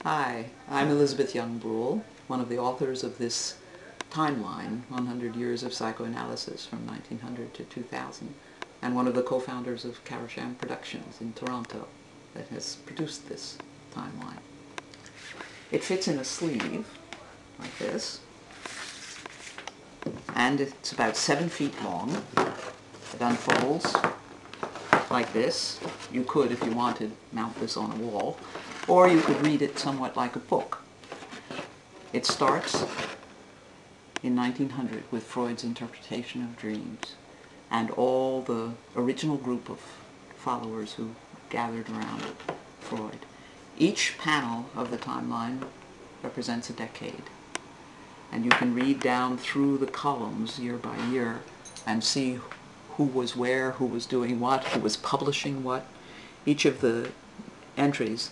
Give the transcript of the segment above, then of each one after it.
Hi, I'm Elisabeth Young-Bruehl, one of the authors of this timeline, 100 Years of Psychoanalysis from 1900 to 2000, and one of the co-founders of Caversham Productions in Toronto that has produced this timeline. It fits in a sleeve, like this, and it's about 7 feet long. It unfolds like this. You could, if you wanted, mount this on a wall, or you could read it somewhat like a book. It starts in 1900 with Freud's interpretation of dreams and all the original group of followers who gathered around Freud. Each panel of the timeline represents a decade, and you can read down through the columns year by year and see who was where, who was doing what, who was publishing what. Each of the entries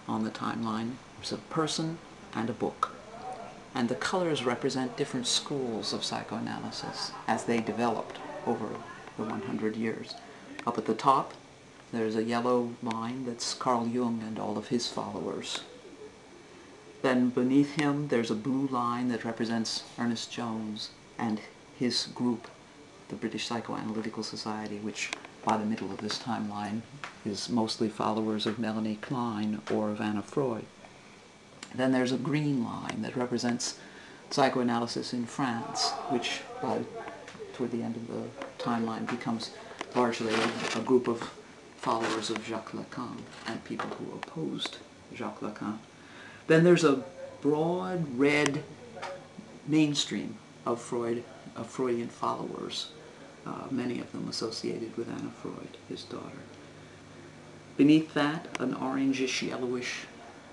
on the timeline is a person and a book. And the colors represent different schools of psychoanalysis as they developed over the 100 years. Up at the top, there's a yellow line that's Carl Jung and all of his followers. Then beneath him, there's a blue line that represents Ernest Jones and his group, the British Psychoanalytical Society, which by the middle of this timeline is mostly followers of Melanie Klein or of Anna Freud. Then there's a green line that represents psychoanalysis in France, which toward the end of the timeline becomes largely a group of followers of Jacques Lacan and people who opposed Jacques Lacan. Then there's a broad red mainstream of Freudian followers, many of them associated with Anna Freud, his daughter. Beneath that, an orangish,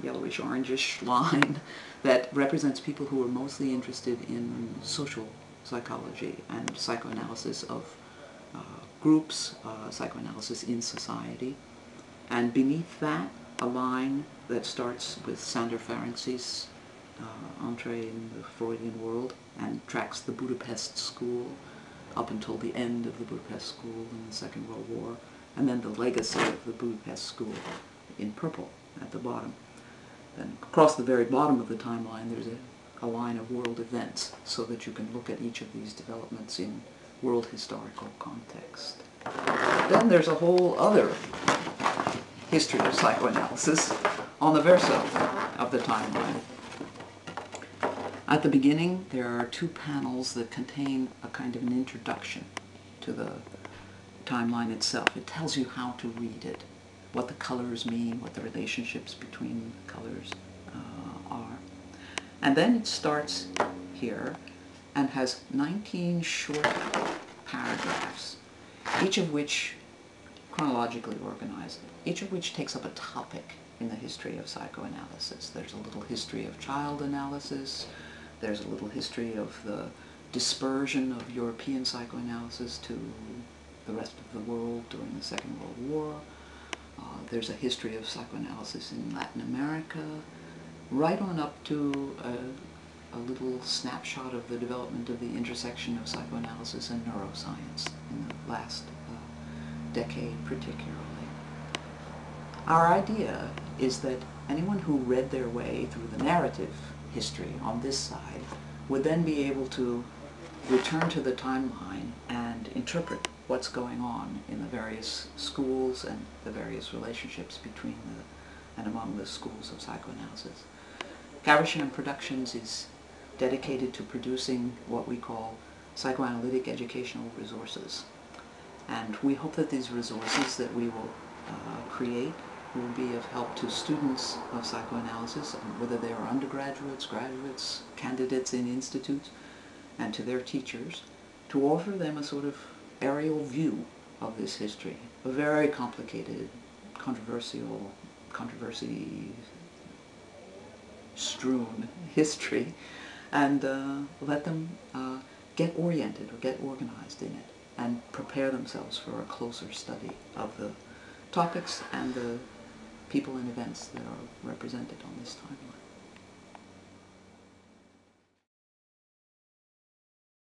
yellowish-orangish line that represents people who are mostly interested in social psychology and psychoanalysis of groups, psychoanalysis in society. And beneath that, a line that starts with Sander Ferenczi's entree in the Freudian world and tracks the Budapest school up until the end of the Budapest school in the Second World War, and then the legacy of the Budapest school in purple at the bottom. Then across the very bottom of the timeline there's a line of world events so that you can look at each of these developments in world historical context. Then there's a whole other history of psychoanalysis on the verso of the timeline. At the beginning, there are 2 panels that contain a kind of an introduction to the timeline itself. It tells you how to read it, what the colors mean, what the relationships between the colors are. And then it starts here and has 19 short paragraphs, each of which chronologically organized, each of which takes up a topic in the history of psychoanalysis. There's a little history of child analysis. There's a little history of the dispersion of European psychoanalysis to the rest of the world during the Second World War. There's a history of psychoanalysis in Latin America, right on up to a little snapshot of the development of the intersection of psychoanalysis and neuroscience in the last decade particularly. Our idea is that anyone who read their way through the narrative history on this side would then be able to return to the timeline and interpret what's going on in the various schools and the various relationships between and among the schools of psychoanalysis. Caversham Productions is dedicated to producing what we call psychoanalytic educational resources. And we hope that these resources that we will create will be of help to students of psychoanalysis, whether they are undergraduates, graduates, candidates in institutes, and to their teachers, to offer them a sort of aerial view of this history, a very complicated, controversy-strewn history, and let them get oriented or get organized in it and prepare themselves for a closer study of the topics and the people and events that are represented on this timeline.